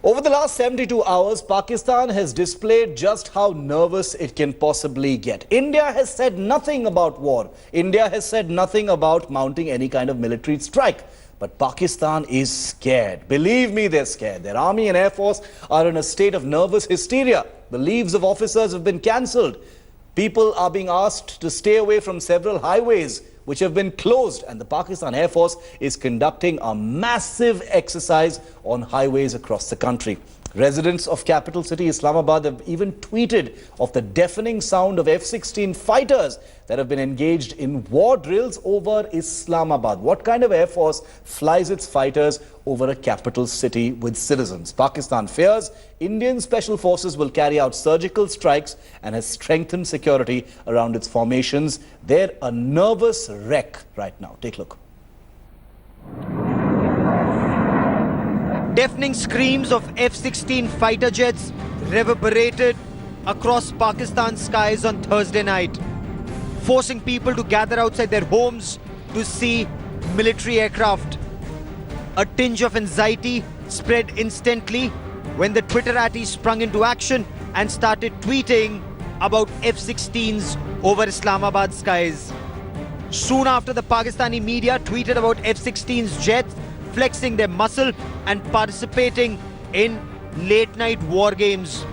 Over the last 72 hours, Pakistan has displayed just how nervous it can possibly get. India has said nothing about war. India has said nothing about mounting any kind of military strike. But Pakistan is scared. Believe me, they're scared. Their army and air force are in a state of nervous hysteria. The leaves of officers have been cancelled. People are being asked to stay away from several highways which have been closed, and the Pakistan Air Force is conducting a massive exercise on highways across the country. Residents of capital city Islamabad have even tweeted of the deafening sound of F-16 fighters that have been engaged in war drills over Islamabad. What kind of air force flies its fighters over a capital city with citizens? Pakistan fears Indian special forces will carry out surgical strikes and has strengthened security around its formations. They're a nervous wreck right now. Take a look. Deafening screams of F-16 fighter jets reverberated across Pakistan's skies on Thursday night, forcing people to gather outside their homes to see military aircraft. A tinge of anxiety spread instantly when the Twitterati sprung into action and started tweeting about F-16s over Islamabad skies. Soon after, the Pakistani media tweeted about F-16's jets flexing their muscle and participating in late-night war games.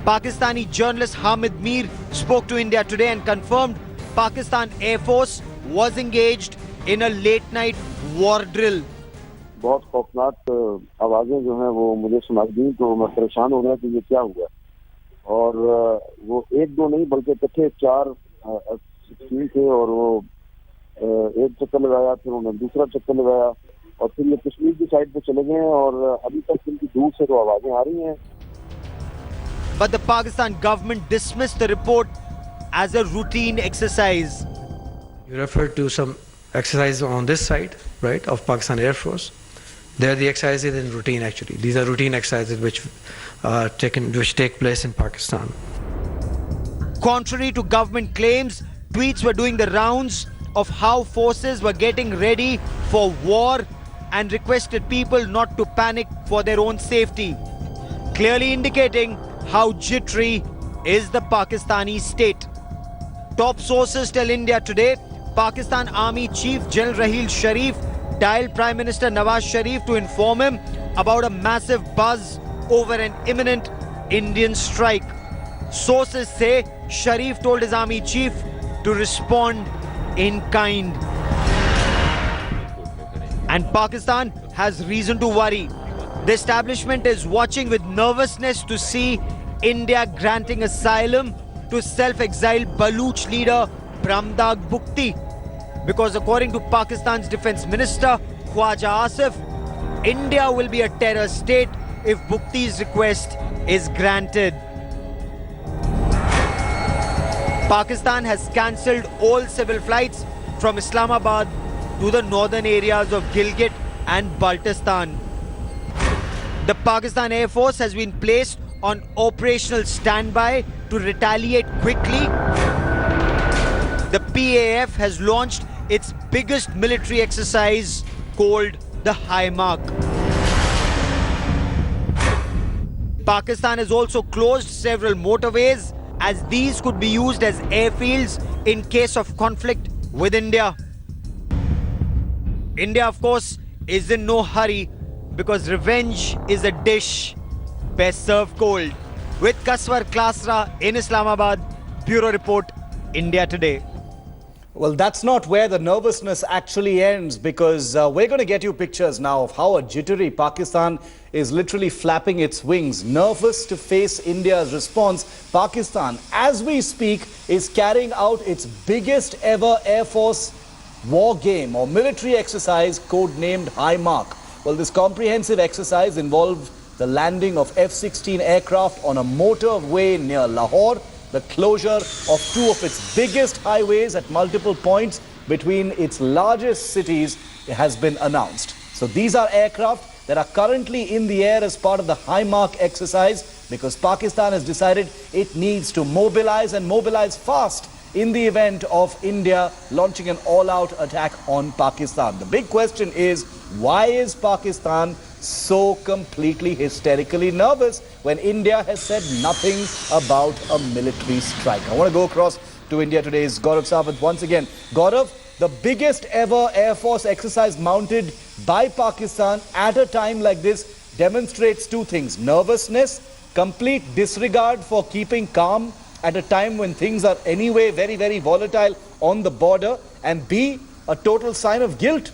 Pakistani journalist Hamid Mir spoke to India Today and confirmed Pakistan Air Force was engaged in a late-night war drill. बहुत खौफनाक आवाजें जो हैं वो मुझे सुनाई दी तो मैं परेशान हो गया कि ये क्या हुआ और वो एक दो नहीं बल्कि इकट्ठे 4 16 थे और वो एक चक्कर लगाया फिर उन्होंने दूसरा चक्कर लगाया और फिर ये कश्मीर की साइड पे चले गए और अभी तक इनकी दूर से तो आवाजें आ रही हैं. But the Pakistan government dismissed the report as a routine exercise. You referred to some exercises on this side, right, of Pakistan Air Force. They're the exercises in routine actually. These are routine exercises which take place in Pakistan. Contrary to government claims, tweets were doing the rounds of how forces were getting ready for war and requested people not to panic for their own safety, clearly indicating how jittery is the Pakistani state. Top sources tell India Today Pakistan Army Chief General Raheel Sharif dialed Prime Minister Nawaz Sharif to inform him about a massive buzz over an imminent Indian strike. Sources say Sharif told his army chief to respond in kind. And Pakistan has reason to worry. The establishment is watching with nervousness to see India granting asylum to self-exiled Baluch leader Bramdag Bukti. Because according to Pakistan's defense minister Khwaja Asif, India will be a terror state if Bukti's request is granted. Pakistan has cancelled all civil flights from Islamabad to the northern areas of Gilgit and Baltistan. The Pakistan Air Force has been placed on operational standby to retaliate quickly. The PAF has launched its biggest military exercise called the High Mark. Pakistan has also closed several motorways as these could be used as airfields in case of conflict with India. India, of course, is in no hurry because revenge is a dish best served cold. With Kaswar Klasra in Islamabad, Bureau Report, India Today. Well, that's not where the nervousness actually ends, because we're going to get you pictures now of how a jittery Pakistan is literally flapping its wings, nervous to face India's response. Pakistan, as we speak, is carrying out its biggest ever Air Force war game or military exercise codenamed High Mark. Well, this comprehensive exercise involved the landing of F-16 aircraft on a motorway near Lahore, the closure of 2 of its biggest highways at multiple points between its largest cities has been announced. So these are aircraft that are currently in the air as part of the High Mark exercise because Pakistan has decided it needs to mobilize and mobilize fast in the event of India launching an all-out attack on Pakistan. The big question is, why is Pakistan so completely hysterically nervous when India has said nothing about a military strike? I want to go across to India today's Gaurav Sawant once again. Gaurav, the biggest ever Air Force exercise mounted by Pakistan at a time like this demonstrates two things: nervousness, complete disregard for keeping calm at a time when things are anyway very, very volatile on the border, and B, a total sign of guilt.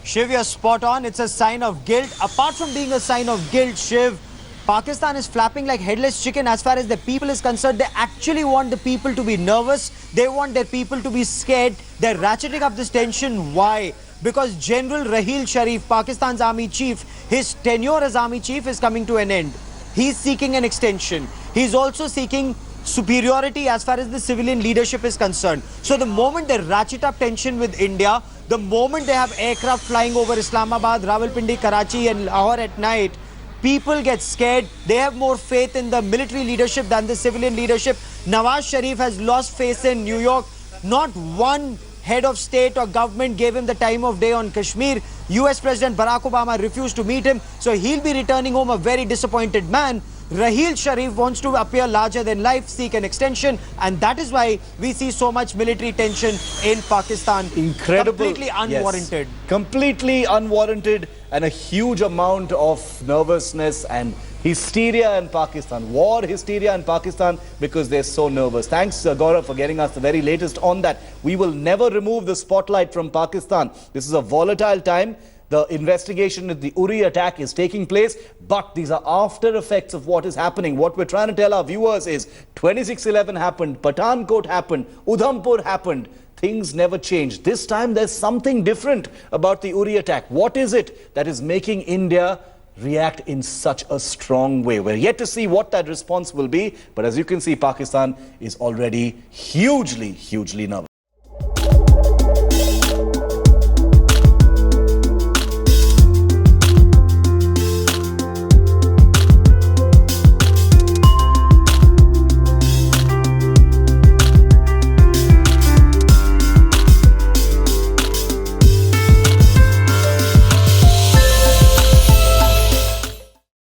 Shiv, you're spot on. It's a sign of guilt. Apart from being a sign of guilt, Shiv, Pakistan is flapping like headless chicken as far as the people is concerned. They actually want the people to be nervous. They want their people to be scared. They're ratcheting up this tension. Why? Because General Raheel Sharif, Pakistan's army chief, his tenure as army chief is coming to an end. He's seeking an extension. He's also seeking superiority as far as the civilian leadership is concerned. So the moment they ratchet up tension with India, the moment they have aircraft flying over Islamabad, Rawalpindi, Karachi and Lahore at night, people get scared. They have more faith in the military leadership than the civilian leadership. Nawaz Sharif has lost faith in New York. Not one head of state or government gave him the time of day on Kashmir. US President Barack Obama refused to meet him. So he'll be returning home a very disappointed man. Raheel Sharif wants to appear larger than life, seek an extension, and that is why we see so much military tension in Pakistan. Incredible. Completely unwarranted. Yes. Completely unwarranted, and a huge amount of nervousness and hysteria in Pakistan. War hysteria in Pakistan because they're so nervous. Thanks, Gaurav, for getting us the very latest on that. We will never remove the spotlight from Pakistan. This is a volatile time. The investigation of the Uri attack is taking place, but these are after effects of what is happening. What we're trying to tell our viewers is 26/11 happened, Pathankot happened, Udhampur happened. Things never change. This time there's something different about the Uri attack. What is it that is making India react in such a strong way? We're yet to see what that response will be, but as you can see, Pakistan is already hugely, hugely nervous.